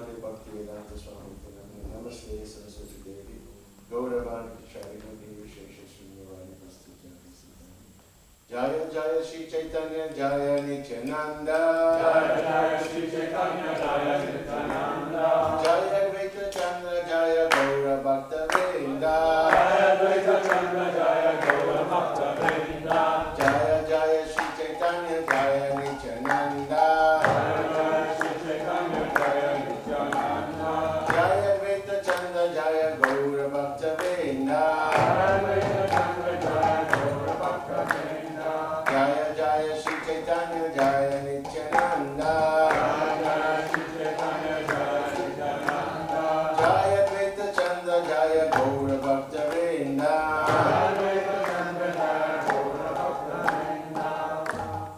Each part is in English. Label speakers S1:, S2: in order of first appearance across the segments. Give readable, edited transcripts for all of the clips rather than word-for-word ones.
S1: Srimati Bhaktivedanta Swami Purnima Namaste Saraswati Devi Gaura Purnima Jaya Jaya Shri Chaitanya Jaya Nityananda
S2: Jaya Jaya Shri Chaitanya Jaya Nityananda
S1: Jaya Krishna Chandra Jaya Gaura Bhakta Vrinda
S2: Jaya Krishna Chandra Jaya Gaura Bhakta Vrinda
S1: Jaya Jaya Shri Chaitanya Jaya Nityananda
S2: Jaya Jaya Shri Chaitanya Jaya Nityananda
S1: Jaya Krishna Chandra Jaya Gaura Bhakta Vrinda
S2: Jaya Krishna Chandra Jaya Gaura Bhakta Vrinda
S1: Jaya Jaya Shri Chaitanya Jaya Nityananda
S2: Jaya Jaya Shri Chaitanya Jaya Nityananda
S1: Jaya Krishna Chandra Jaya Gaura Bhakta Vrinda
S2: Jaya Krishna Chandra Jaya Gaura Bhakta Vrinda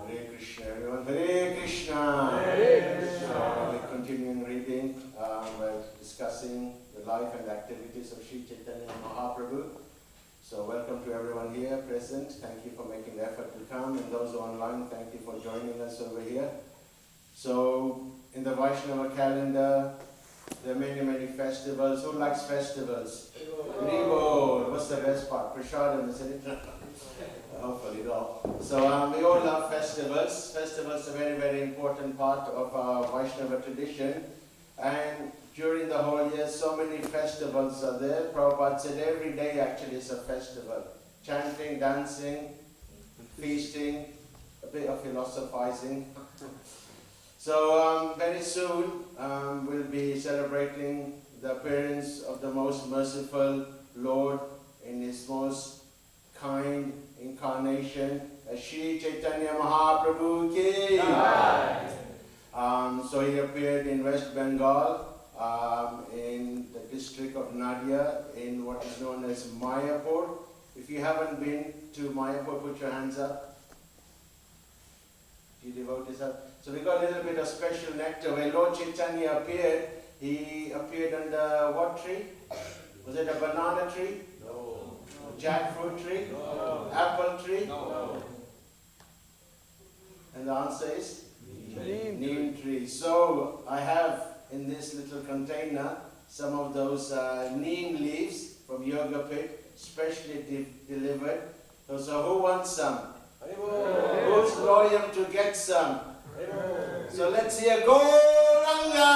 S1: Hare Krishna everyone, Hare Krishna.
S2: Hare Krishna.
S1: We're continuing reading, we're discussing the life and activities of Sri Chaitanya Mahaprabhu. So welcome to everyone here present. Thank you for making the effort to come. And those online, thank you for joining us over here. So in the Vaishnava calendar, there are many festivals. Who likes festivals? Haribol. What's the best part? Prasadam, isn't it? Hopefully not. So we all love festivals. Festivals are a very important part of our Vaishnava tradition. And during the whole year, so many festivals are there. Prabhupada said every day actually is a festival. Chanting, dancing, feasting, a bit of philosophizing. So very soon we'll be celebrating the appearance of the most merciful Lord in his most kind incarnation, Shri Chaitanya Mahaprabhu ki. So he appeared in West Bengal, in the district of Nadia, in what is known as Mayapur. If you haven't been to Mayapur, put your hands up. You devotees up. So we got a little bit of special nectar. When Lord Chaitanya appeared, he appeared under what tree? Was it a banana tree?
S2: No.
S1: Jackfruit tree?
S2: No.
S1: Apple tree?
S2: No.
S1: And the answer is?
S2: Neem.
S1: Neem tree. So I have in this little container some of those neem leaves from Yoga Pit, specially delivered. So who wants some? Who's loyal to get some? So let's hear Gauranga!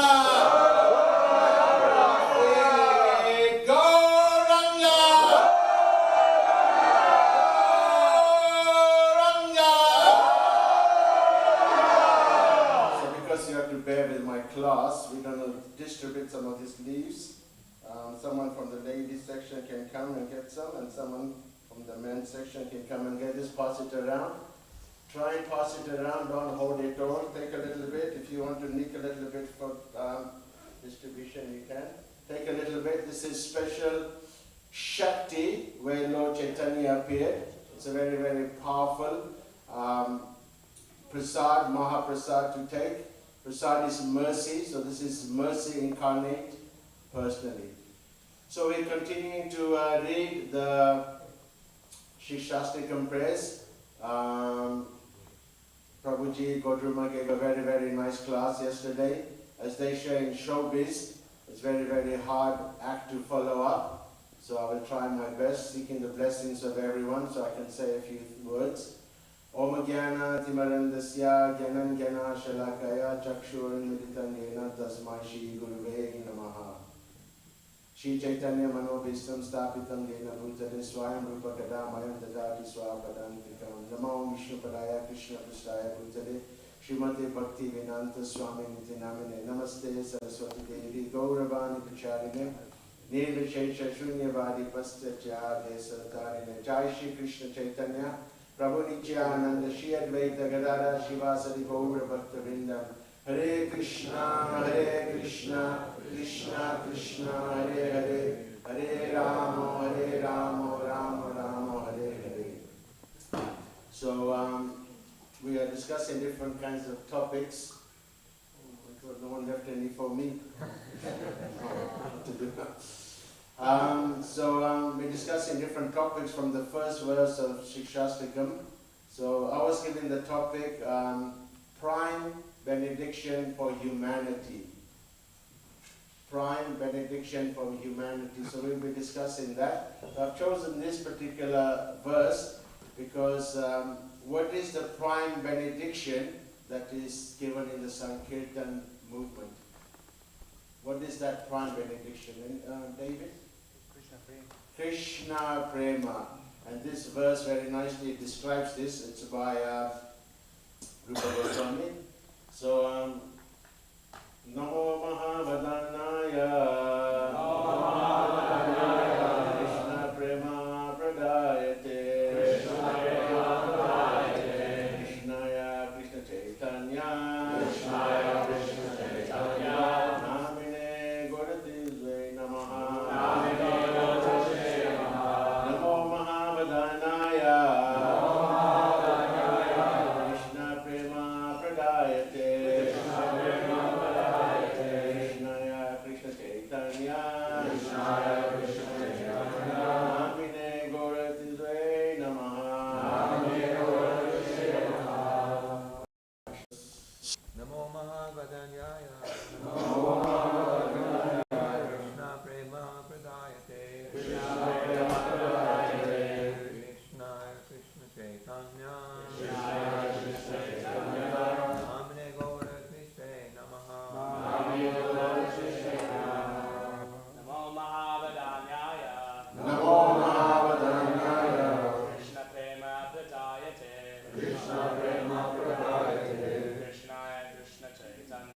S1: Hey, Gauranga! Gauranga! So because you have to bear with my class, we're going to distribute some of these leaves. Someone from the ladies section can come and get some, and someone from the men's section can come and get this. Pass it around. Try and pass it around, don't hold it all. Take a little bit. If you want to nick a little bit for distribution, you can. Take a little bit. This is special Shakti, where Lord Chaitanya appeared. It's a very powerful prasad, Mahaprasad to take. Prasad is mercy, so this is mercy incarnate personally. So we're continuing to read the Siksastakam prayers. Prabhuji Godruma gave a very nice class yesterday. As they share in showbiz, it's very hard act to follow up. So I will try my best, seeking the blessings of everyone, so I can say a few words. Om Jnana Timarandasya Jnanam Jnana Shalakaya Chakshur Militam Jena Tasmai Shri Guruve Namaha. Shri Chaitanya Manobhistam Stapitam Jena Bhutale Swayam Rupa Kadamayam Dadati Swapadantikam Namo Vishnupadaya Krishna Prasthaya Bhutale Srimati Bhakti Vinanta Swami Nitinamine Namaste Saraswati Devi Gauravani Pacharine Nirvishesha Shunyavadi Pastya Desatarine Jai Shri Krishna Chaitanya Prabhu Nityananda Shri Advaita Gadara Shivasadi Gaura Bhakta Vrindam Hare Krishna Krishna Krishna Hare Hare Hare Rama Rama Rama Hare Hare. So we are discussing different kinds of topics. No one left any for me. We're discussing different topics from the first verse of Siksastakam. So I was given the topic, Prime Benediction for Humanity. prime benediction from humanity. So we'll be discussing that. So I've chosen this particular verse because what is the prime benediction that is given in the Sankirtan movement? What is that prime benediction? David? Krishna Prema. And this verse very nicely describes this. It's by Rupa Goswami. So, Namo Mahavadhanaya Krishna Prema Pradayate Krishnaya Krishna Chaitanya Namine Gaura Namaha Namo Mahavadhanaya Krishna Prema Pradayate Krishnaya Krishna Chaitanya Namine Gaura Namaha
S2: Namo Mahavadanyaya Krishna Prema Pradayate Krishna Krishna Chaitanya Namine Gaura Krishna Namaha
S3: Namo Mahavadanyaya
S1: Namo Mahavadhanaya
S3: Krishna Prema Pradayate
S1: Krishna Prema Pradayate
S3: Krishnaya Krishna Chaitanya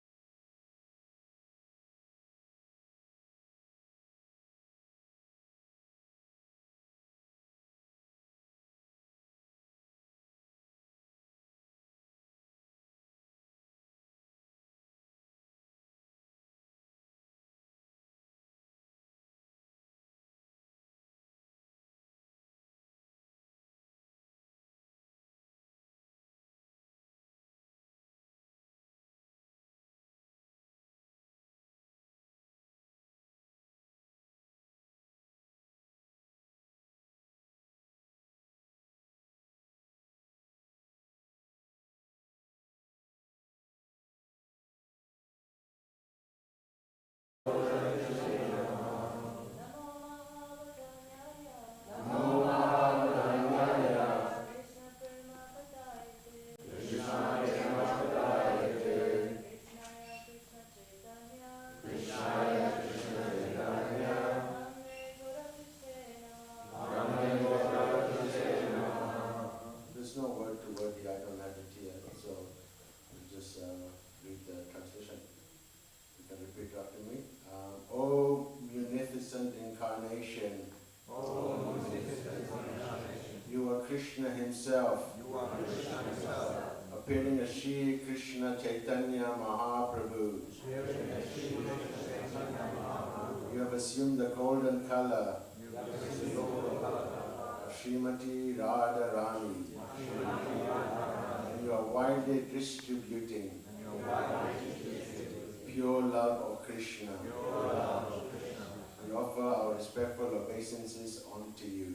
S1: Namo Mahavadhanaya Krishna Prema Pradayate Krishnaya Krishna Chaitanya Namine Gaura Namaha. There's no word to word here, I don't have it here, so we'll just read the translation. You can repeat after me. O munificent incarnation, you are Krishna himself, appearing as Shri Krishna Chaitanya Mahaprabhu. You have assumed the golden color of Srimati Radharani, and you are widely distributing pure love of Krishna. We offer our respectful obeisances unto you.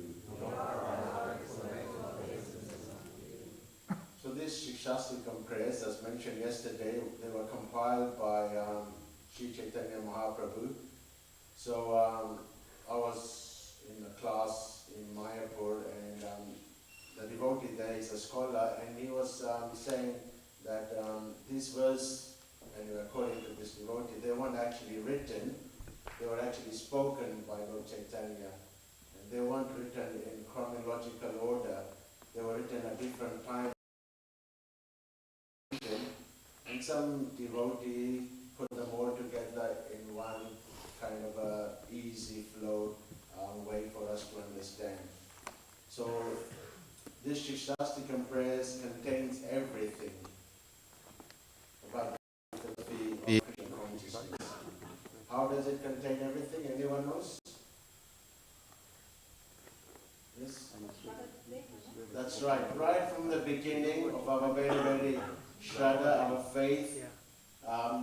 S1: So these Siksastakam prayers, as mentioned yesterday, they were compiled by Sri Chaitanya Mahaprabhu. So I was in a class in Mayapur, and the devotee there is a scholar, and he was saying that this verse, and according to this devotee, they weren't actually written, they were actually spoken by Lord Chaitanya. And they weren't written in chronological order, they were written at different times. And some devotee put them all together in one kind of a easy flow way for us to understand. So this Siksastakam prayers contains everything about the philosophy of Krishna consciousness. How does it contain everything? Anyone knows? Yes? That's right. Right from the beginning of our very, very Shraddha, our faith,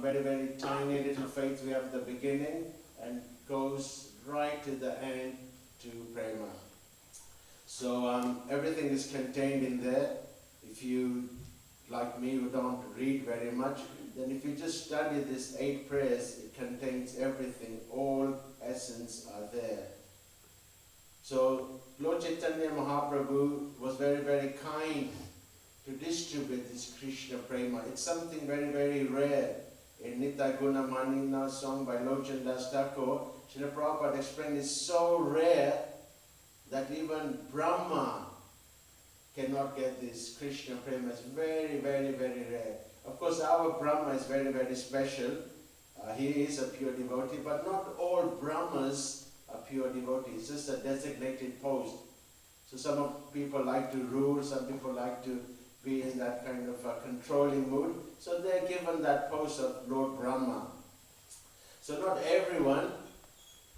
S1: very, very tiny little faith, we have the beginning and goes right to the end to Prema. So everything is contained in there. If you like me who don't read very much, then if you just study these 8 prayers, it contains everything, all essence are there. So Lord Chaitanya Mahaprabhu was very, very kind to distribute this Krishna Prema. It's something very, very rare. In Nitya Guna Manina song by Lochan Das Thakur, Srila Prabhupada explained it's so rare that even Brahma cannot get this Krishna Prema. It's very, very, very rare. Of course, our Brahma is very, very special. He is a pure devotee, but not all Brahmas are pure devotees. It's just a designated post. So some people like to rule, some people like to be in that kind of a controlling mood. So they're given that post of Lord Brahma. So not everyone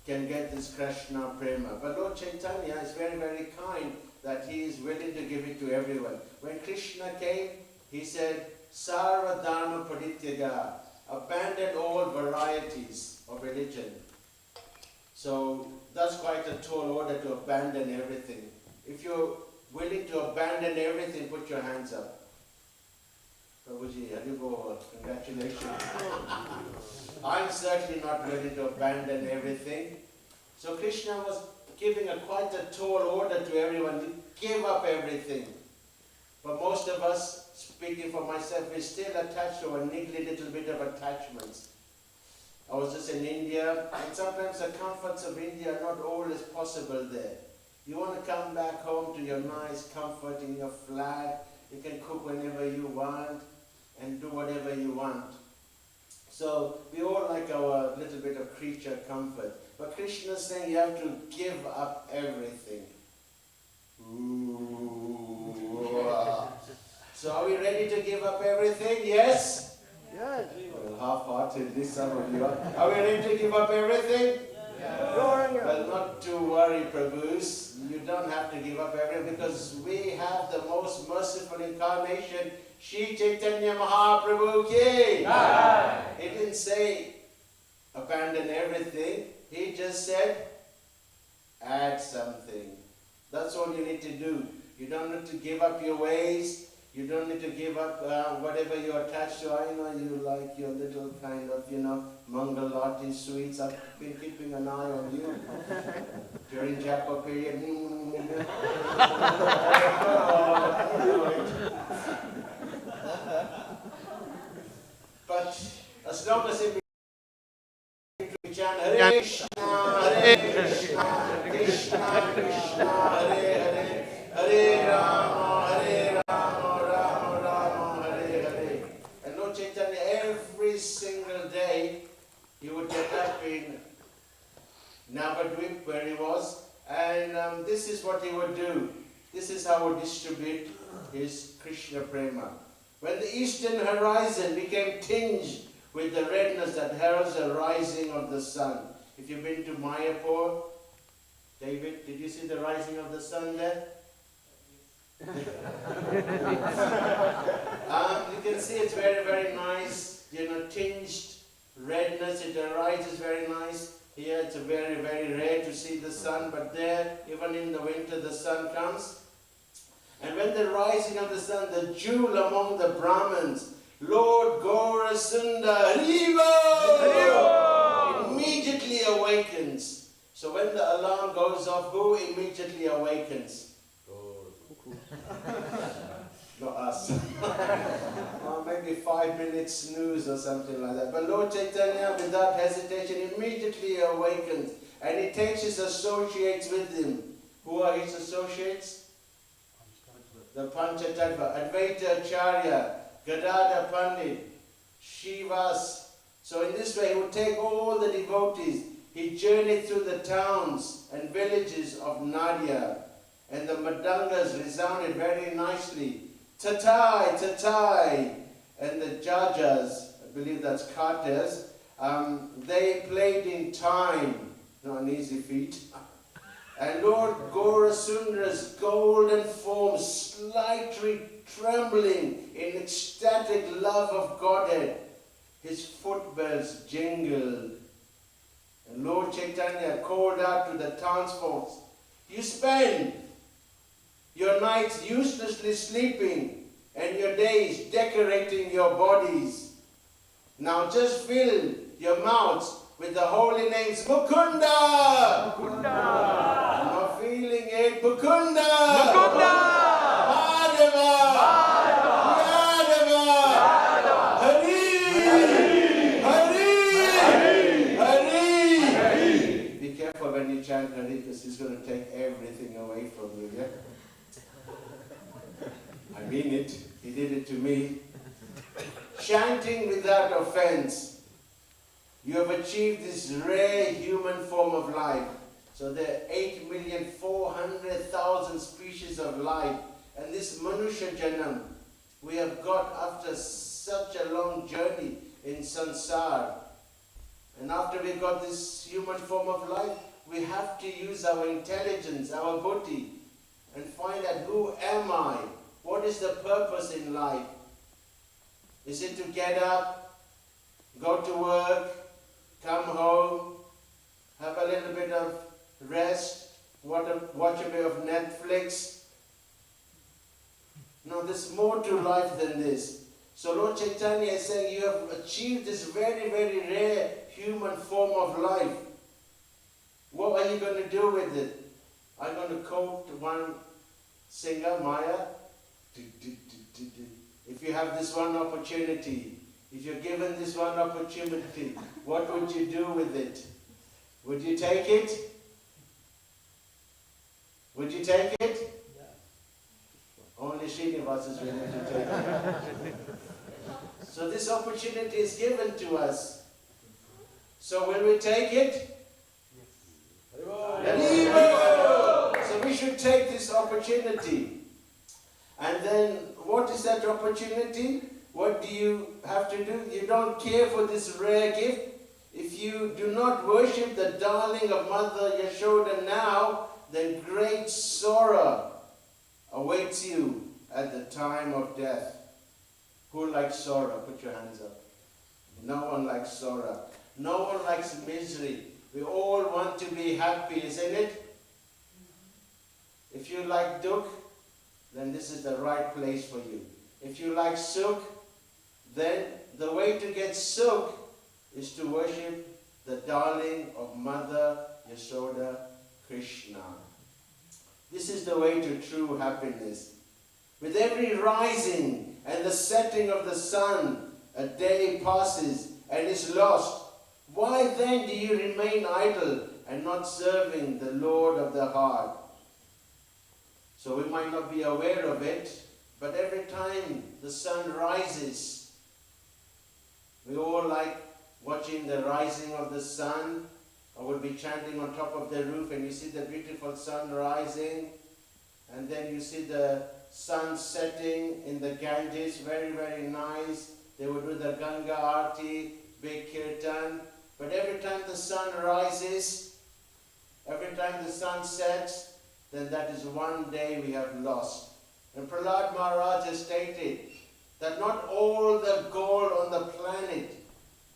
S1: can get this Krishna Prema. But Lord Chaitanya is very, very kind that he is willing to give it to everyone. When Krishna came, he said, Sarva Dharma Parityaga, abandon all varieties of religion. So that's quite a tall order to abandon everything. If you're willing to abandon everything, put your hands up. Prabhuji, Haribol, congratulations. I'm certainly not willing to abandon everything. So Krishna was giving quite a tall order to everyone to give up everything. But most of us, speaking for myself, we're still attached to a niggly little bit of attachments. I was just in India, and sometimes the comforts of India are not always possible there. You want to come back home to your nice comfort in your flat, you can cook whenever you want, and do whatever you want. So we all like our little bit of creature comfort. But Krishna is saying you have to give up everything. Ooh. So are we ready to give up everything? Yes?
S2: Yes.
S1: Well, half-heartedly some of you are. Are we ready to give up everything?
S2: Yes.
S1: Well, not to worry, Prabhus. You don't have to give up everything because we have the most merciful incarnation, Shri Chaitanya Mahaprabhu ki. He didn't say abandon everything. He just said add something. That's all you need to do. You don't need to give up your ways. You don't need to give up whatever you're attached to. I know you like your little kind of, Mangalati sweets. I've been keeping an eye on you during Japa period. But as long as it we chant Hare Krishna, Hare Krishna, Krishna Krishna, Hare Hare, Hare Rama, Hare Rama, Rama Rama, Hare Hare. And Lord Chaitanya, every single day, he would get up in Navadvip, where he was, and this is what he would do. This is how he would distribute his Krishna Prema. When the eastern horizon became tinged with the redness that heralds the rising of the sun. If you've been to Mayapur, David, did you see the rising of the sun there? You can see it's very, very nice, tinged redness. It arises very nice. Here it's very, very rare to see the sun, but there, even in the winter, the sun comes. And when the rising of the sun, the jewel among the Brahmins, Lord Gaura Sundar, immediately awakens. So when the alarm goes off, who immediately awakens? Not us. Or maybe 5 minutes snooze or something like that. But Lord Chaitanya, without hesitation, immediately awakens. And he takes his associates with him. Who are his associates? The Panchatattva, Advaita Acharya, Gadadhar Pandit, Shivas. So in this way he would take all the devotees. He journeyed through the towns and villages of Nadia, and the madangas resounded very nicely. Tatai, tatai. And the jajas, I believe that's carters, they played in time, not an easy feat. And Lord Gaura Sundar's golden form slightly trembling in ecstatic love of Godhead. His footbells jingled. And Lord Chaitanya called out to the townsfolk, you spend your nights uselessly sleeping. and your days decorating your bodies. Now just fill your mouths with the holy names Mukunda.
S2: Mukunda.
S1: I'm not feeling it. Mukunda.
S2: Mukunda.
S1: Madhava. Yadava. Hari. Be careful when you chant Hari, because he's going to take everything away from you, yeah? I mean it. He did it to me. Chanting without offense. You have achieved this rare human form of life. So there are 8,400,000 species of life. And this Manusha Janam, we have got after such a long journey in Sansar. And after we got this human form of life, we have to use our intelligence, our buddhi, and find out who am I? What is the purpose in life? Is it to get up, go to work, come home, have a little bit of rest, watch a bit of Netflix? No, there's more to life than this. So Lord Chaitanya is saying you have achieved this very, very rare human form of life. What are you going to do with it? I'm going to quote one singer, Maya. If you have this one opportunity, if you're given this one opportunity, what would you do with it? Would you take it? Would you take it? Yeah. Only Srinivas is willing to take it. So this opportunity is given to us. So will we take it? Yes. So we should take this opportunity. And then what is that opportunity? What do you have to do? You don't care for this rare gift. If you do not worship the darling of Mother Yashoda now, then great sorrow awaits you at the time of death. Who likes sorrow? Put your hands up. No one likes sorrow. No one likes misery. We all want to be happy, isn't it? If you like dukh, then this is the right place for you. If you like sukh, then the way to get sukh is to worship the darling of Mother Yashoda, Krishna. This is the way to true happiness. With every rising and the setting of the sun, a day passes and is lost. Why then do you remain idle and not serving the Lord of the heart? So we might not be aware of it, but every time the sun rises, we all like watching the rising of the sun, or we'll be chanting on top of the roof and you see the beautiful sun rising, and then you see the sun setting in the Ganges, very, very nice. They would do the Ganga Aarti, big kirtan. But every time the sun rises, every time the sun sets, then that is one day we have lost. And Prahlad Maharaj has stated that not all the gold on the planet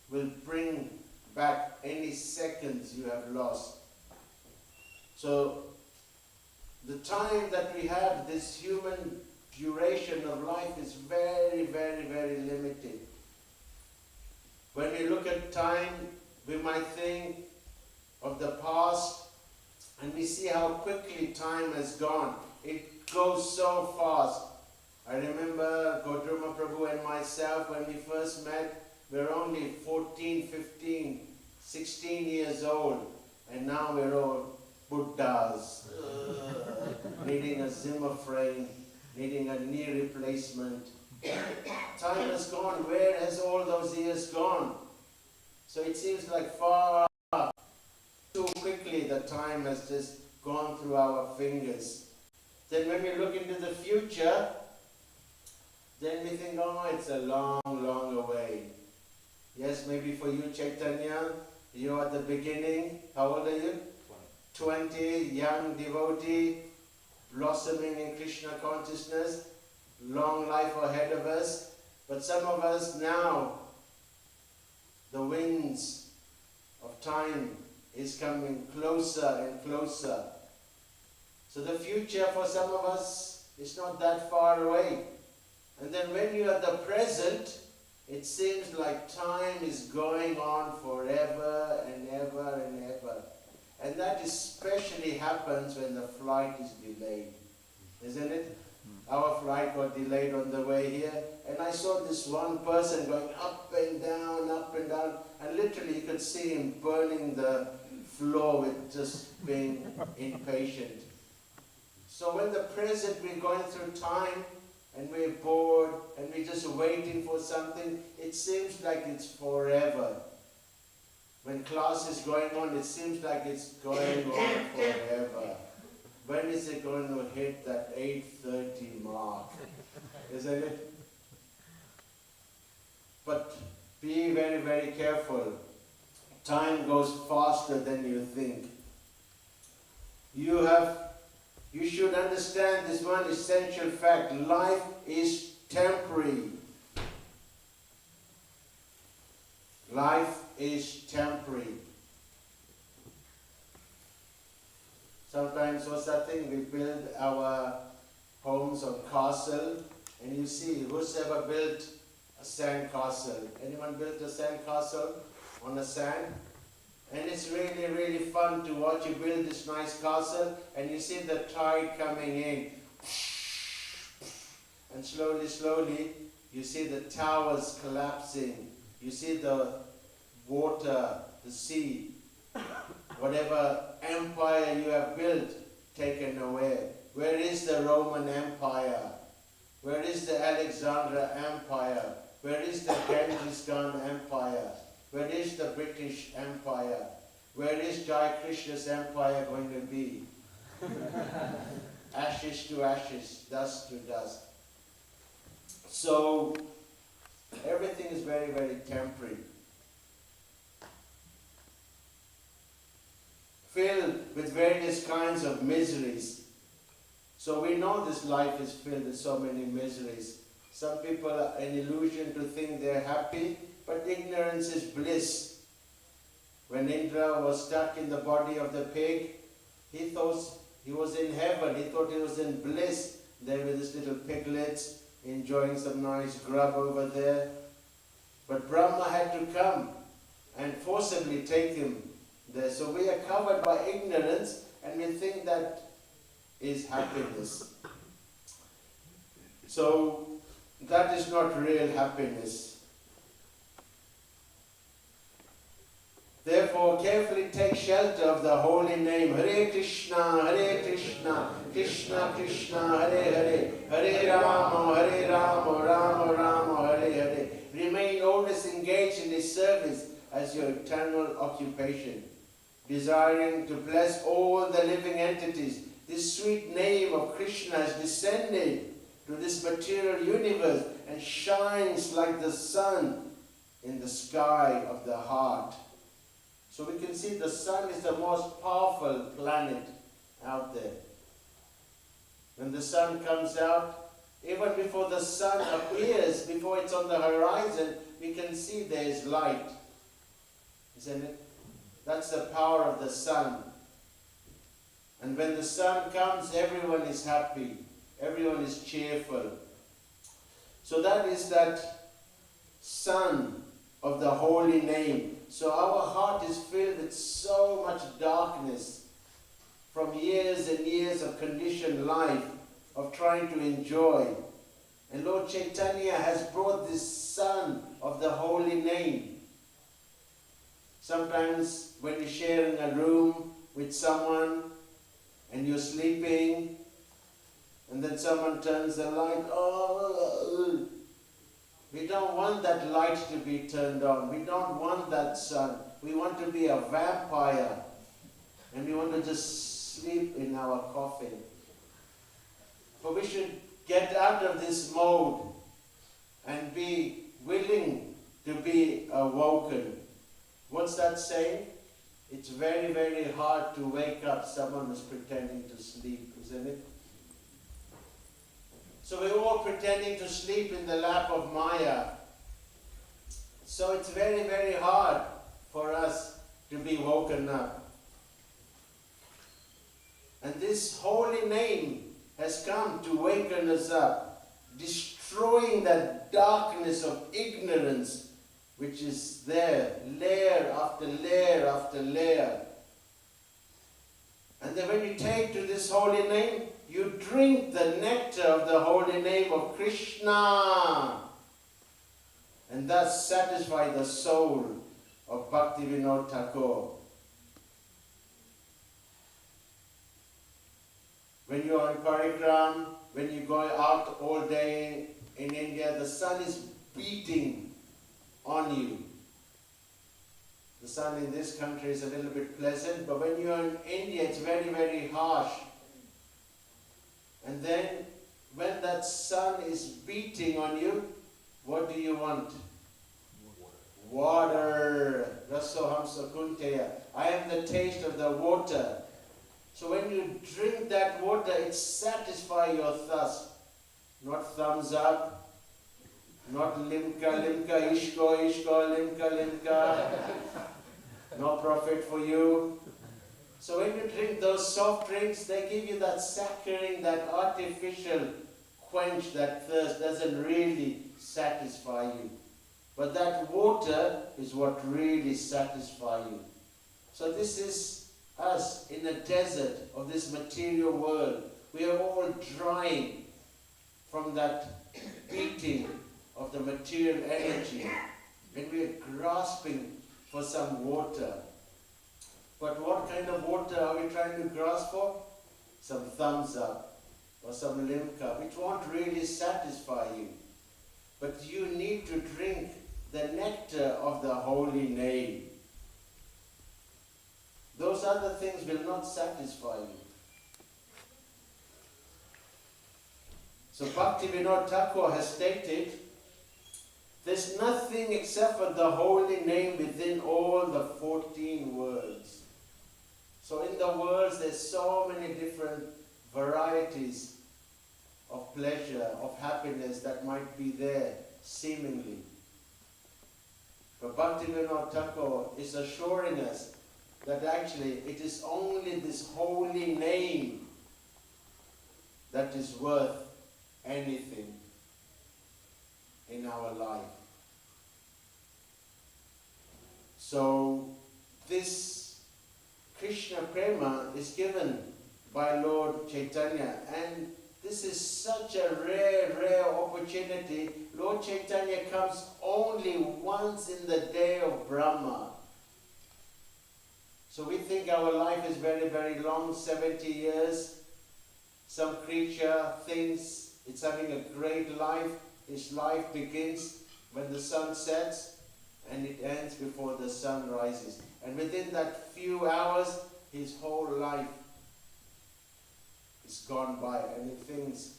S1: will bring back any seconds you have lost. So the time that we have, this human duration of life, is very, very, very limited. When we look at time, we might think of the past and we see how quickly time has gone. It goes so fast. I remember Gautama Prabhu and myself, when we first met, we were only 14, 15, 16 years old, and now we're all Buddhas, needing a Zimmer frame, needing a knee replacement. Time has gone. Where has all those years gone? So it seems like far too quickly the time has just gone through our fingers. Then when we look into the future, then we think, oh, it's a long, long away. Yes, maybe for you, Chaitanya, you're at the beginning. How old are you? 20, young devotee, blossoming in Krishna consciousness, long life ahead of us. But some of us now, the winds of time is coming closer and closer. So the future for some of us is not that far away. And then when you are at the present, it seems like time is going on forever and ever and ever. And that especially happens when the flight is delayed, isn't it? Our flight got delayed on the way here, and I saw this one person going up and down, and literally you could see him burning the floor with just being impatient. So when the present, we're going through time, and we're bored, and we're just waiting for something, it seems like it's forever. When class is going on, it seems like it's going on forever. When is it going to hit that 8:30 mark? Isn't it? But be very, very careful. Time goes faster than you think. You should understand this one essential fact. Life is temporary. Life is temporary. Sometimes what's that thing? We build our homes on castle, and you see, who's ever built a sand castle? Anyone built a sand castle on the sand? And it's really, really fun to watch you build this nice castle, and you see the tide coming in. And slowly, slowly, you see the towers collapsing. You see the water, the sea, whatever empire you have built, taken away. Where is the Roman Empire? Where is the Alexandria Empire? Where is the Genghis Khan Empire? Where is the British Empire? Where is Jaya Krishna's empire going to be? Ashes to ashes, dust to dust. So, everything is very, very temporary. Filled with various kinds of miseries. So we know this life is filled with so many miseries. Some people are an illusion to think they're happy, but ignorance is bliss. When Indra was stuck in the body of the pig, he thought he was in heaven. He thought he was in bliss there with his little piglets, enjoying some nice grub over there. But Brahma had to come and forcibly take him there. So we are covered by ignorance, and we think that is happiness. So that is not real happiness. Therefore, carefully take shelter of the holy name. Hare Krishna, Krishna Krishna, Hare Hare, Hare Rama, Rama Rama, Hare Hare. Remain always engaged in His service as your eternal occupation, desiring to bless all the living entities. This sweet name of Krishna has descended to this material universe and shines like the sun in the sky of the heart. So we can see the sun is the most powerful planet out there. When the sun comes out, even before the sun appears, before it's on the horizon, we can see there is light. Isn't it? That's the power of the sun. And when the sun comes, everyone is happy. Everyone is cheerful. So that is that sun of the holy name. So our heart is filled with so much darkness from years and years of conditioned life, of trying to enjoy. And Lord Chaitanya has brought this sun of the holy name. Sometimes when you're sharing a room with someone and you're sleeping, and then someone turns the light on, we don't want that light to be turned on. We don't want that sun. We want to be a vampire. And we want to just sleep in our coffin. But we should get out of this mode and be willing to be awoken. What's that saying? It's very, very hard to wake up someone who's pretending to sleep, isn't it? So we're all pretending to sleep in the lap of Maya. So it's very, very hard for us to be woken up. And this holy name has come to waken us up, destroy destroying that darkness of ignorance which is there, layer after layer after layer. And then when you take to this holy name, you drink the nectar of the holy name of Krishna. And thus satisfy the soul of Bhaktivinoda Thakur. When you are in Parikram, when you go out all day in India, the sun is beating on you. The sun in this country is a little bit pleasant, but when you are in India, it's very, very harsh. And then, when that sun is beating on you, what do you want? Water. Rasohamsa kunteya. I am the taste of the water. So when you drink that water, it satisfies your thirst. Not thumbs up, not limka, limka, ishko, ishko, limka, limka. No profit for you. So when you drink those soft drinks, they give you that saccharine, that artificial quench, that thirst doesn't really satisfy you. But that water is what really satisfies you. So this is us in a desert of this material world. We are all drying from that beating of the material energy. And we are grasping for some water. But what kind of water are we trying to grasp for? Some thumbs up or some limca, which won't really satisfy you. But you need to drink the nectar of the holy name. Those other things will not satisfy you. So Bhaktivinoda Thakur has stated, there's nothing except for the holy name within all the 14 worlds. So in the worlds, there's so many different varieties of pleasure, of happiness that might be there, seemingly. But Bhaktivinoda Thakur is assuring us that actually it is only this holy name that is worth anything in our life. So this Krishna Prema is given by Lord Chaitanya, and this is such a rare opportunity. Lord Chaitanya comes only once in the day of Brahma. So we think our life is very, very long, 70 years. Some creature thinks it's having a great life. His life begins when the sun sets and it ends before the sun rises. And within that few hours, his whole life is gone by, and he thinks,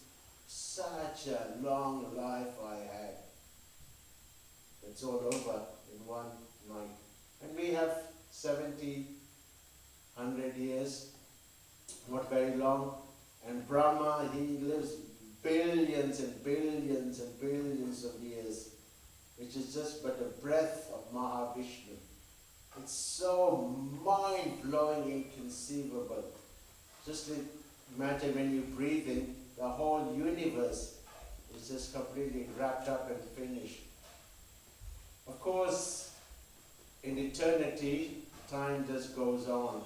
S1: such a long life I had. It's all over in one night. And we have 70, 100 years, not very long. And Brahma, he lives billions and billions and billions of years, which is just but a breath of Mahavishnu. It's so mind-blowing, inconceivable. Just imagine when you breathe in, the whole universe is just completely wrapped up and finished. Of course, in eternity, time just goes on.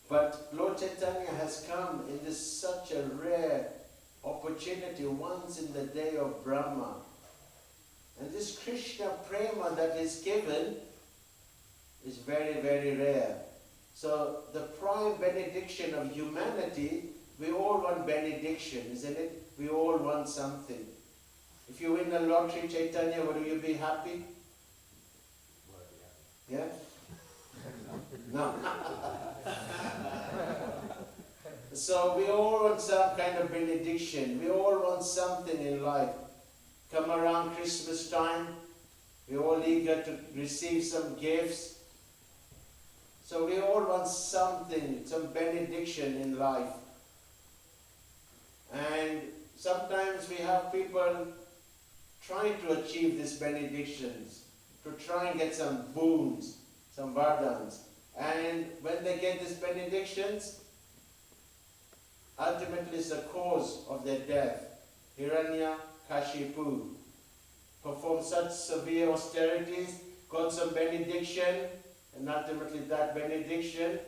S1: But Lord Chaitanya has come in this such a rare opportunity once in the day of Brahma. And this Krishna Prema that is given is very, very rare. So the prime benediction of humanity, we all want benediction, isn't it? We all want something. If you win the lottery, Chaitanya, will you be happy? Yeah? No. So we all want some kind of benediction. We all want something in life. Come around Christmas time, we're all eager to receive some gifts. So we all want something, some benediction in life. And sometimes we have people trying to achieve these benedictions, to try and get some boons, some vardhans. And when they get these benedictions, ultimately it's the cause of their death. Hiranyakashipu, performed such severe austerities, got some benediction, and ultimately that benediction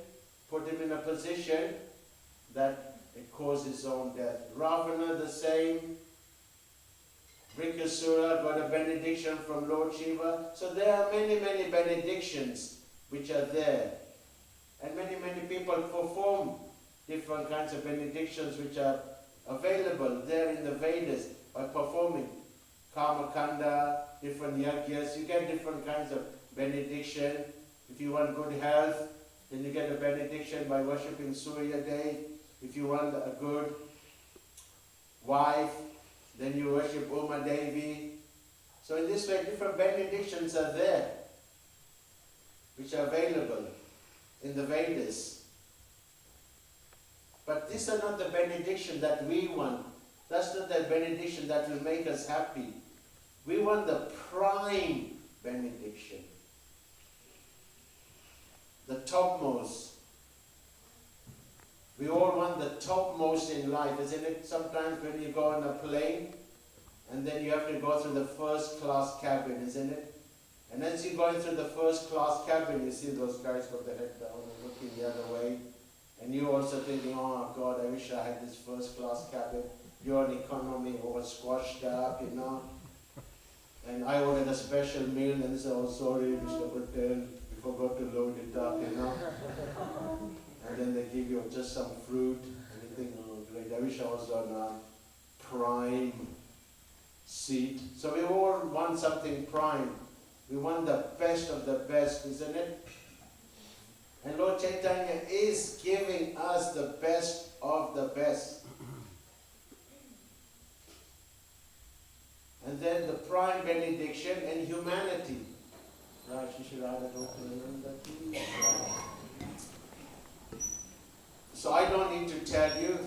S1: put him in a position that it caused his own death. Ravana the same, Vrikasura got a benediction from Lord Shiva. So there are many, many benedictions which are there. And many, many people perform different kinds of benedictions which are available there in the Vedas by performing Kamakanda, different yagyas. You get different kinds of benediction. If you want good health, then you get a benediction by worshipping Surya Day. If you want a good wife, then you worship Uma Devi. So in this way, different benedictions are there, which are available in the Vedas. But these are not the benediction that we want. That's not the benediction that will make us happy. We want the prime benediction, the topmost. We all want the topmost in life, isn't it? Sometimes when you go on a plane, and then you have to go through the first class cabin, isn't it? And as you're going through the first class cabin, you see those guys with their head down and looking the other way. And you're also thinking, oh God, I wish I had this first class cabin. You're in economy, all squashed up, you know. And I ordered a special meal, and they said, oh sorry, Mr. Patel, we forgot to load it up, you know. And then they give you just some fruit, and you think, oh great, I wish I was on a prime seat. So we all want something prime. We want the best of the best, isn't it? And Lord Chaitanya is giving us the best of the best. And then the prime benediction and humanity. So I don't need to tell you,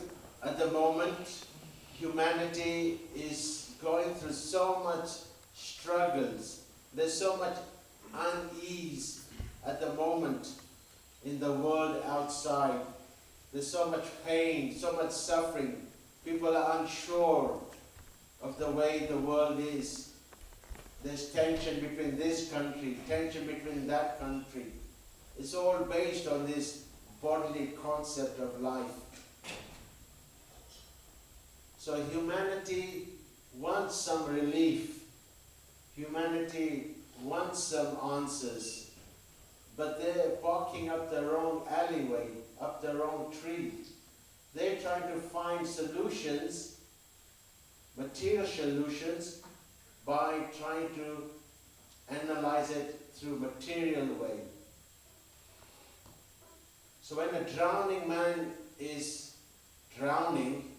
S1: at the moment, humanity is going through so much struggles. There's so much unease at the moment in the world outside. There's so much pain, so much suffering. People are unsure of the way the world is. There's tension between this country, tension between that country. It's all based on this bodily concept of life. So humanity wants some relief. Humanity wants some answers. But they're barking up the wrong alleyway, up the wrong tree. They're trying to find solutions, material solutions, by trying to analyze it through material way. So when a drowning man is drowning,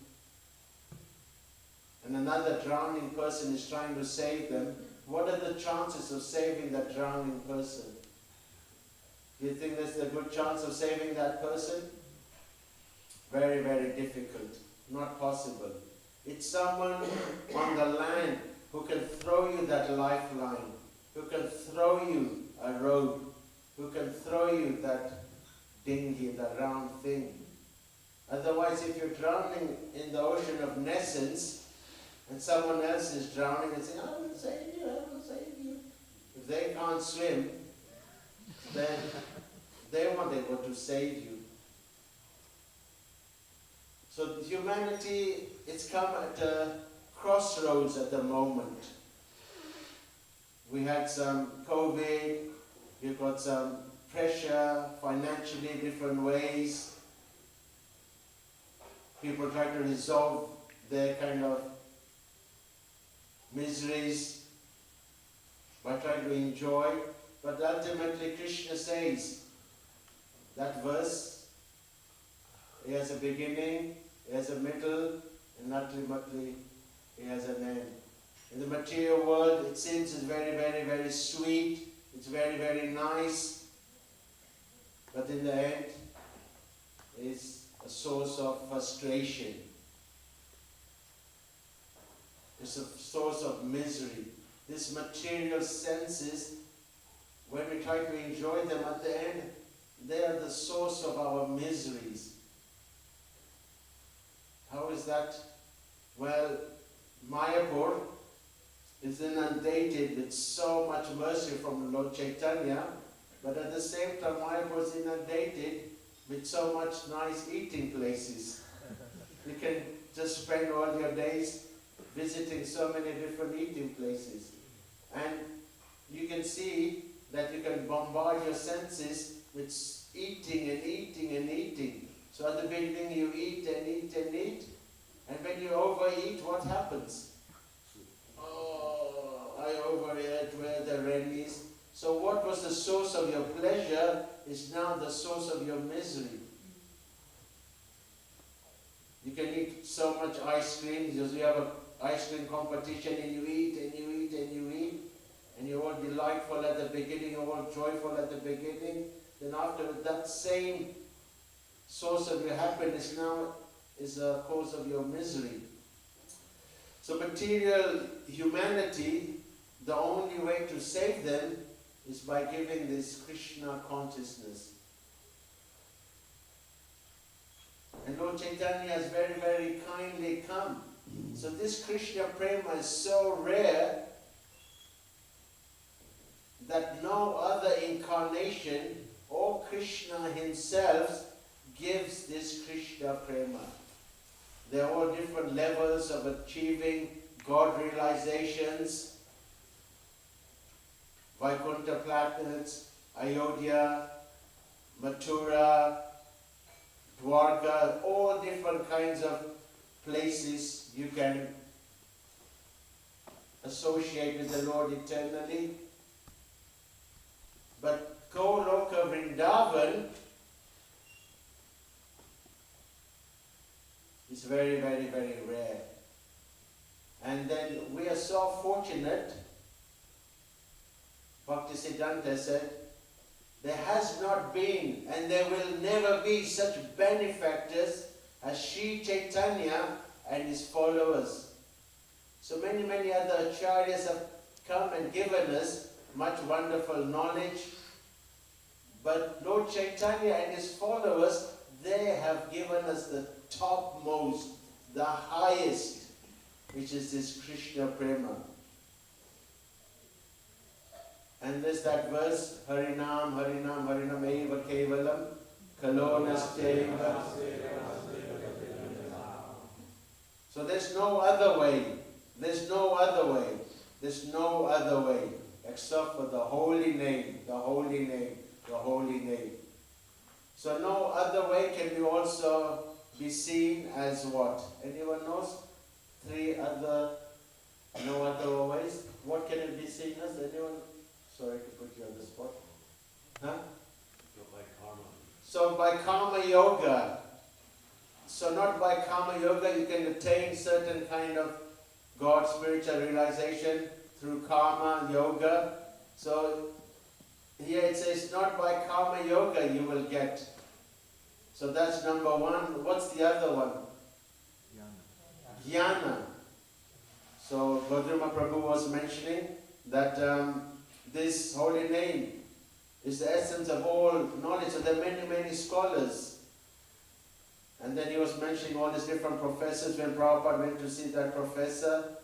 S1: and another drowning person is trying to save them, what are the chances of saving that drowning person? Do you think there's a good chance of saving that person? Very, very difficult. Not possible. It's someone on the land who can throw you that lifeline, who can throw you a rope, who can throw you that dinghy, that round thing. Otherwise, if you're drowning in the ocean of nescience, and someone else is drowning and saying, I will save you, I will save you. If they can't swim, then they won't be able to save you. So humanity, it's come at a crossroads at the moment. We had some COVID, we've got some pressure financially, different ways. People try to resolve their kind of miseries by trying to enjoy. But ultimately Krishna says, that verse, it has a beginning, it has a middle, and ultimately it has an end. In the material world, it seems it's very, very, very sweet, it's very, very nice, but in the end, it's a source of frustration. It's a source of misery. These material senses, when we try to enjoy them at the end, they are the source of our miseries. How is that? Well, Mayapur is inundated with so much mercy from Lord Chaitanya, but at the same time Mayapur is inundated with so much nice eating places. You can just spend all your days visiting so many different eating places. And you can see that you can bombard your senses with eating and eating and eating. So at the beginning you eat and eat and eat, and when you overeat, what happens? Oh, I overate where the rain is. So what was the source of your pleasure is now the source of your misery. You can eat so much ice cream, because you have an ice cream competition, and you eat and you eat and you eat, and you're all delightful at the beginning, you're all joyful at the beginning. Then after that same source of your happiness now is a cause of your misery. So material humanity, the only way to save them is by giving this Krishna consciousness. And Lord Chaitanya has very, very kindly come. So this Krishna prema is so rare that no other incarnation or Krishna himself gives this Krishna prema. There are all different levels of achieving God realizations. Vaikuntha planets, Ayodhya, Mathura, Dwarka, all different kinds of places you can associate with the Lord eternally. But Goloka Vrindavan is very, very, very rare. And then we are so fortunate, Bhaktisiddhanta said, there has not been and there will never be such benefactors as Sri Chaitanya and his followers. So many, many other acharyas have come and given us much wonderful knowledge. But Lord Chaitanya and his followers, they have given us the topmost, the highest, which is this Krishna prema. And there's that verse, Harinam, Harinam, Harinam eva kevalam, kalonasteva. So there's no other way, there's no other way, there's no other way, except for the holy name, the holy name, the holy name. So no other way can be also be seen as what? Anyone knows? No other ways? What can it be seen as? Anyone? Sorry to put you on the spot. Huh? So by karma yoga. So not by karma yoga you can attain certain kind of God spiritual realization through karma yoga. So here it says not by karma yoga you will get. So that's number one. What's the other one? Jnana. So Gaura Prabhu was mentioning that this holy name is the essence of all knowledge. So there are many, many scholars. And then he was mentioning all these different professors. When Prabhupada went to see that professor,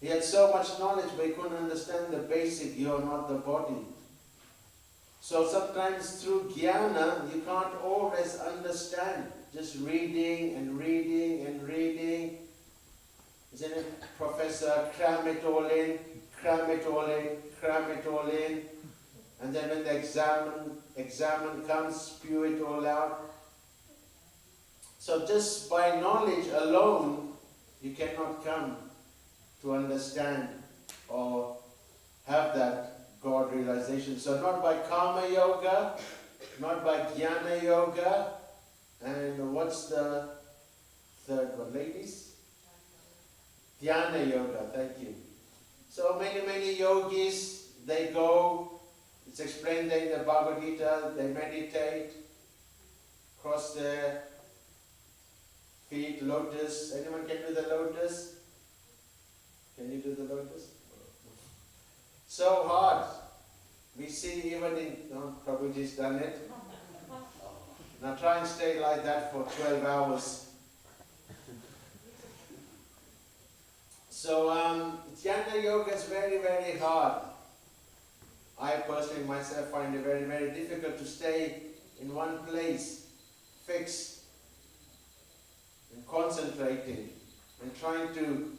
S1: he had so much knowledge but he couldn't understand the basic, you are not the body. So sometimes through jnana, you can't always understand. Just reading and reading and reading. Isn't it, Professor? Cram it all in, cram it all in, cram it all in. And then when the exam comes, spew it all out. So just by knowledge alone, you cannot come to understand or have that God realization. So not by karma yoga, not by jnana yoga, and what's the third one, ladies? Dhyana yoga, thank you. So many yogis, they go, it's explained in the Bhagavad Gita, they meditate, cross their feet, lotus. Anyone can do the lotus? Can you do the lotus? So hard. We see even in, Prabhuji's done it. Now try and stay like that for 12 hours. So Jnana Yoga is very, very hard. I personally myself find it very, very difficult to stay in one place, fixed, and concentrating, and trying to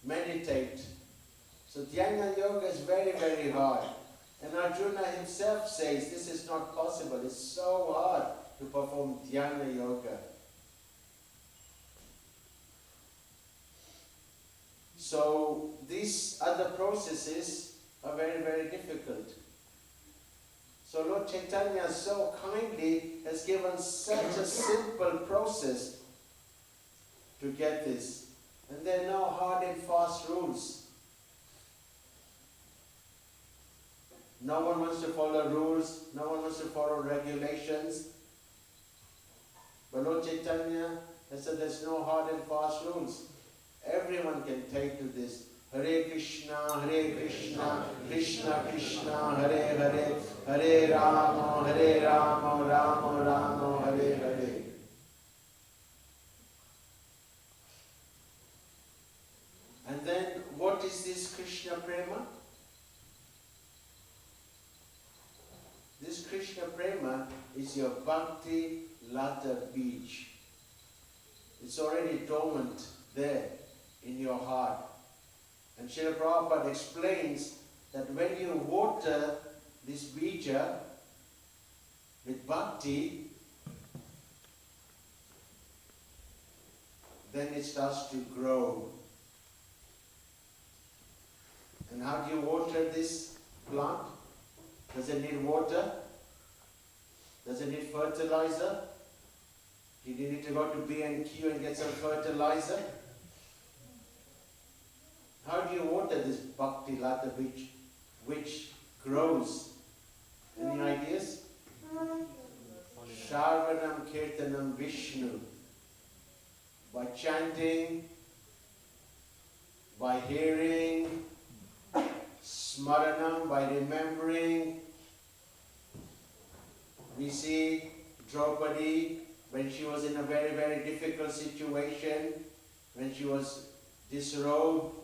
S1: meditate. So Jnana Yoga is very, very hard. And Arjuna himself says this is not possible. It's so hard to perform Jnana Yoga. So these other processes are very, very difficult. So Lord Chaitanya so kindly has given such a simple process to get this. And there are no hard and fast rules. No one wants to follow rules, no one wants to follow regulations. But Lord Chaitanya has said there's no hard and fast rules. Everyone can take to this. Hare Krishna, Krishna Krishna, Hare Hare, Hare Rama, Rama Rama, Hare Hare. And then, what is this Krishna Prema? This Krishna Prema is your Bhakti Lata Beach. It's already dormant there in your heart. And Srila Prabhupada explains that when you water this bija with bhakti, then it starts to grow. And how do you water this plant? Does it need water? Does it need fertilizer? Do you need to go to B&Q and get some fertilizer? How do you water this Bhakti Lata which grows? Any ideas? Shravanam Kirtanam Vishnu. By chanting, by hearing, Smaranam, by remembering. We see Draupadi when she was in a very, very difficult situation, when she was disrobed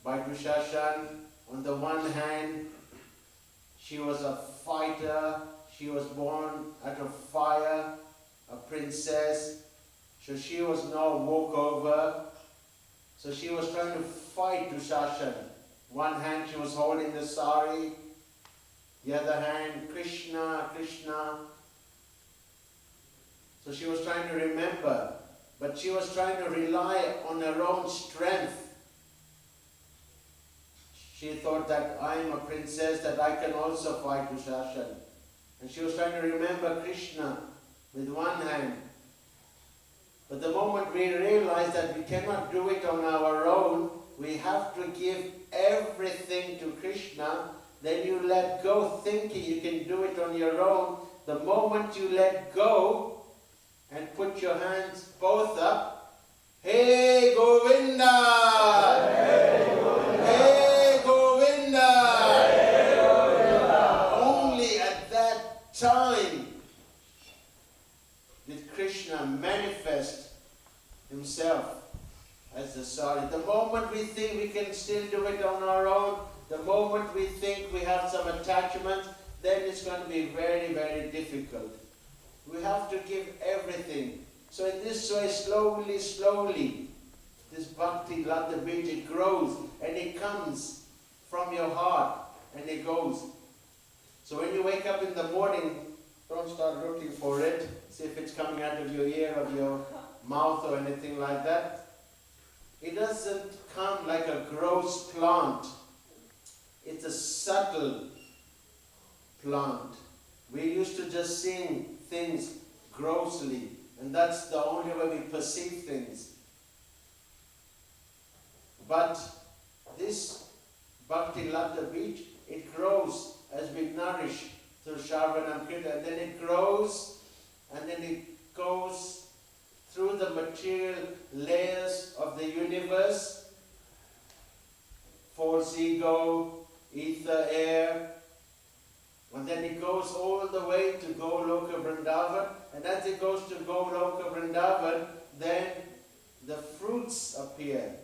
S1: by Dushashan. On the one hand, she was a fighter, she was born out of fire, a princess, so she was no walkover. So she was trying to fight Dushashan. One hand she was holding the sari, the other hand Krishna, Krishna. So she was trying to remember, but she was trying to rely on her own strength. She thought that I am a princess, that I can also fight Dushashan. And she was trying to remember Krishna with one hand. But the moment we realize that we cannot do it on our own, we have to give everything to Krishna, then you let go thinking you can do it on your own. The moment you let go and put your hands both up, Hey Govinda! Hey Govinda! Hey Govinda! Hey Govinda! Only at that time did Krishna manifest himself as the sari. The moment we think we can still do it on our own, the moment we think we have some attachment, then it's going to be very, very difficult. We have to give everything. So in this way, slowly, slowly, this Bhakti Lata Bij, it grows and it comes from your heart and it goes. So when you wake up in the morning, don't start looking for it, see if it's coming out of your ear, of your mouth or anything like that. It doesn't come like a gross plant. It's a subtle plant. We used to just see things grossly, and that's the only way we perceive things. But this Bhakti Lata Bij, it grows as we nourish through Shravanam Kirtan, and then it grows, and then it goes through the material layers of the universe, false ego, ether, air, and then it goes all the way to Goloka Vrindavan, and as it goes to Goloka Vrindavan, then the fruits appear.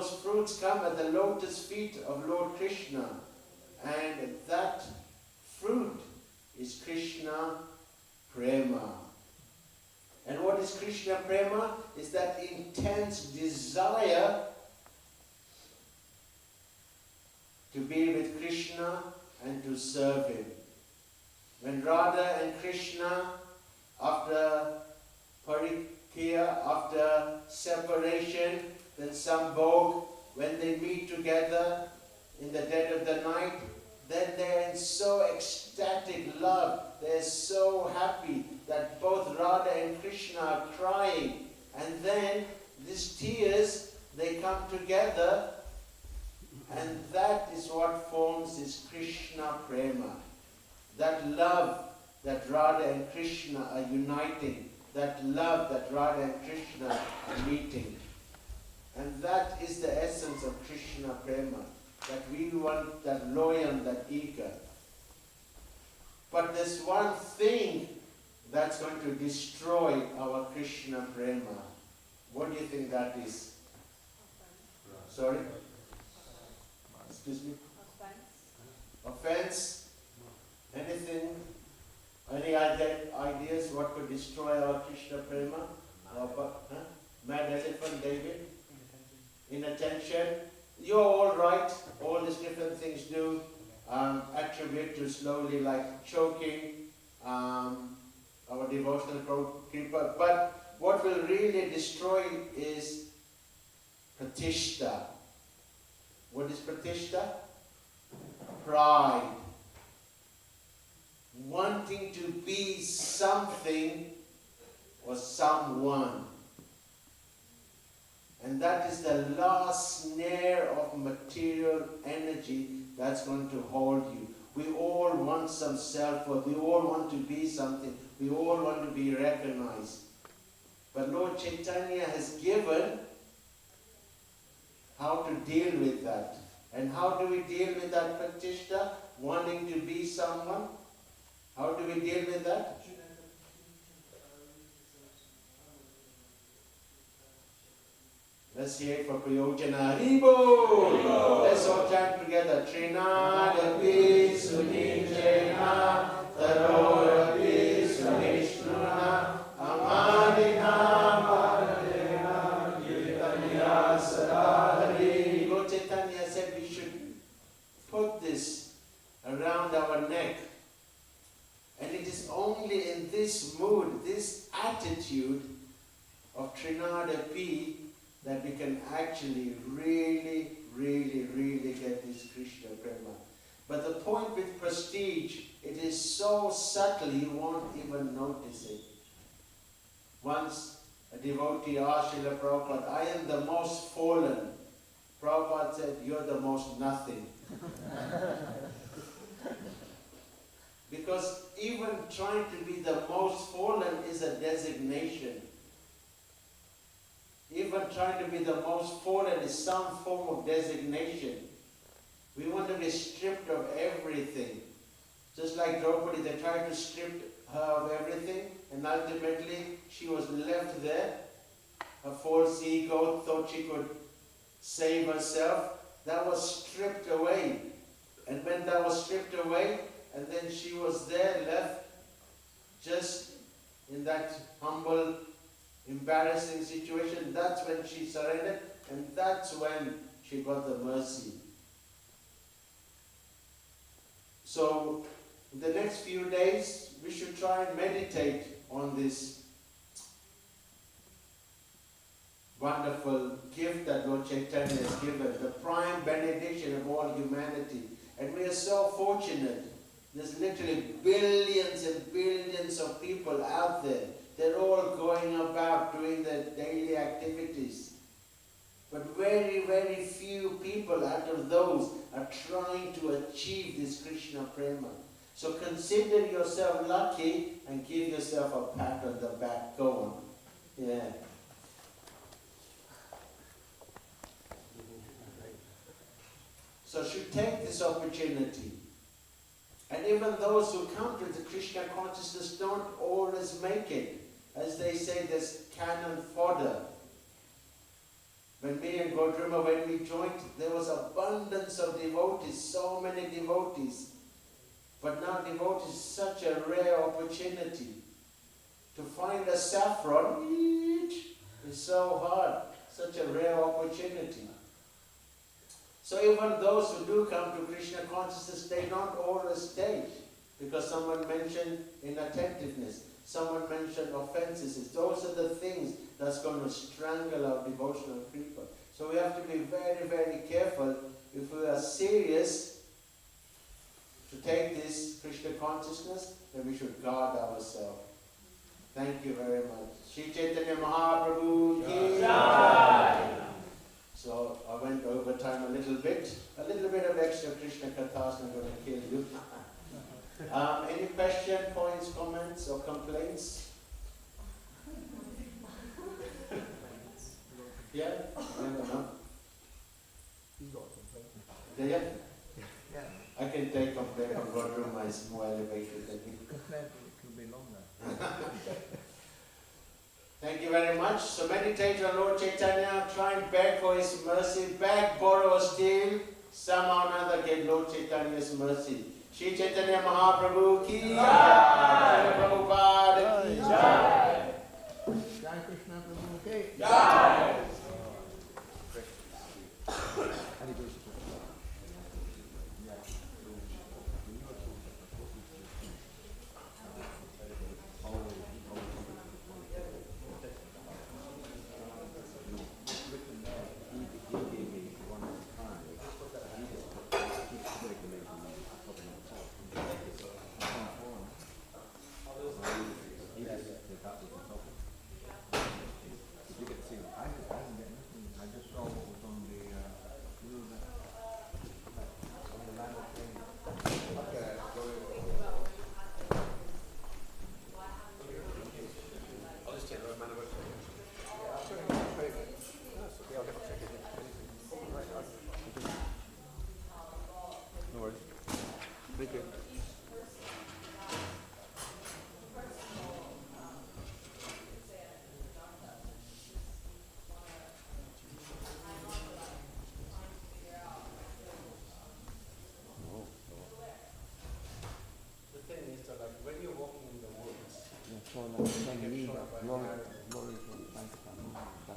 S1: those fruits come at the lotus feet of Lord Krishna. And that fruit is Krishna Prema. And what is Krishna Prema? Is that intense desire to be with Krishna and to serve him. When Radha and Krishna, after parikya, after separation, then Sambhog, when they meet together in the dead of the night, then they're in so ecstatic love, they're so happy that both Radha and Krishna are crying. And then these tears, they come together, and that is what forms this Krishna Prema. That love that Radha and Krishna are uniting, that love that Radha and Krishna are meeting. And that is the essence of Krishna Prema, that we want that loyal, that eager. But there's one thing that's going to destroy our Krishna Prema. What do you think that is? Sorry? Excuse me? Offense? Anything? Any ideas what could destroy our Krishna Prema? Mad elephant, David? Inattention. You're all right. All these different things do attribute to slowly like choking our devotional people. But what will really destroy is pratishta. What is pratishta? Pride. Wanting to be something or someone. And that is the last snare of material energy that's going to hold you. We all want some self-worth. We all want to be something. We all want to be recognized. But Lord Chaitanya has given how to deal with that. And how do we deal with that pratishta? Wanting to be someone? How do we deal with that? Let's hear it for Priyojana. Haribo! Let's all chant together. Trinadapi Sunijena Tarorapi Sunishnuna Amadina Madena Kirtaniya Sarahari. Lord Chaitanya said we should put this around our neck. And it is only in this mood, this attitude of Trinadapi that we can actually really get this Krishna Prema. But the point with prestige, it is so subtle you won't even notice it. Once a devotee asked Srila Prabhupada, I am the most fallen. Prabhupada said, you're the most nothing. Because even trying to be the most fallen is a designation. Even trying to be the most fallen is some form of designation. We want to be stripped of everything. Just like Draupadi, they tried to strip her of everything, and ultimately she was left there. Her false ego thought she could save herself. That was stripped away. And when that was stripped away, and then she was there left just in that humble, embarrassing situation, that's when she surrendered, and that's when she got the mercy. So, in the next few days, we should try and meditate on this wonderful gift that Lord Chaitanya has given, the prime benediction of all humanity. And we are so fortunate. There's literally billions and billions of people out there. They're all going about doing their daily activities. But very few people out of those are trying to achieve this Krishna Prema. So consider yourself lucky and give yourself a pat on the back. Go on. Yeah. So should take this opportunity. And even those who come to the Krishna consciousness don't always make it. As they say, there's cannon fodder. When me and Gaura, when we joined, there was abundance of devotees, so many devotees. But now devotees is such a rare opportunity. To find a saffron is so hard, such a rare opportunity. So even those who do come to Krishna consciousness, they don't always stay. Because someone mentioned inattentiveness, someone mentioned offenses. Those are the things that's going to strangle our devotional people. So we have to be very, very careful. If we are serious to take this Krishna consciousness, then we should guard ourselves. Thank you very much. Shri Chaitanya Mahaprabhu ki Jai. So I went over time a little bit of extra Krishna kathas, I'm going to kill you. Any question, points, comments or complaints? Yeah? I don't know. Yeah? I can take complaint from Gaura, is more elevated than me. Thank you very much. So meditate on Lord Chaitanya, try and beg for his mercy, beg, borrow, steal, somehow or another get Lord Chaitanya's mercy. Shri Chaitanya Mahaprabhu ki Jai, Prabhupada ki Jai,
S2: Jaya Krishna Prabhu ki
S1: Jai.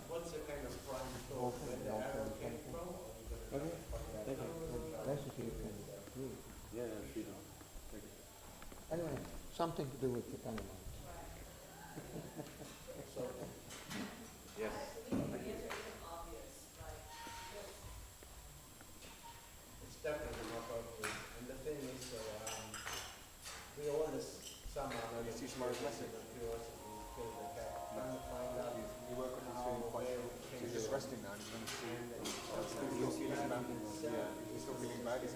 S1: What's the kind of prime thought where the arrow came from?
S2: Anyway, something to do with the animals.
S1: Yes. It's definitely not obvious. And the thing is, we all somehow know that
S4: teach more lesson.
S1: curiosity kills the cat. Trying to find out
S4: You work on this feeling quite.
S1: where
S4: He's just resting now. He's going to see.
S1: He's
S4: He's feeling bad. He's still feeling bad. He's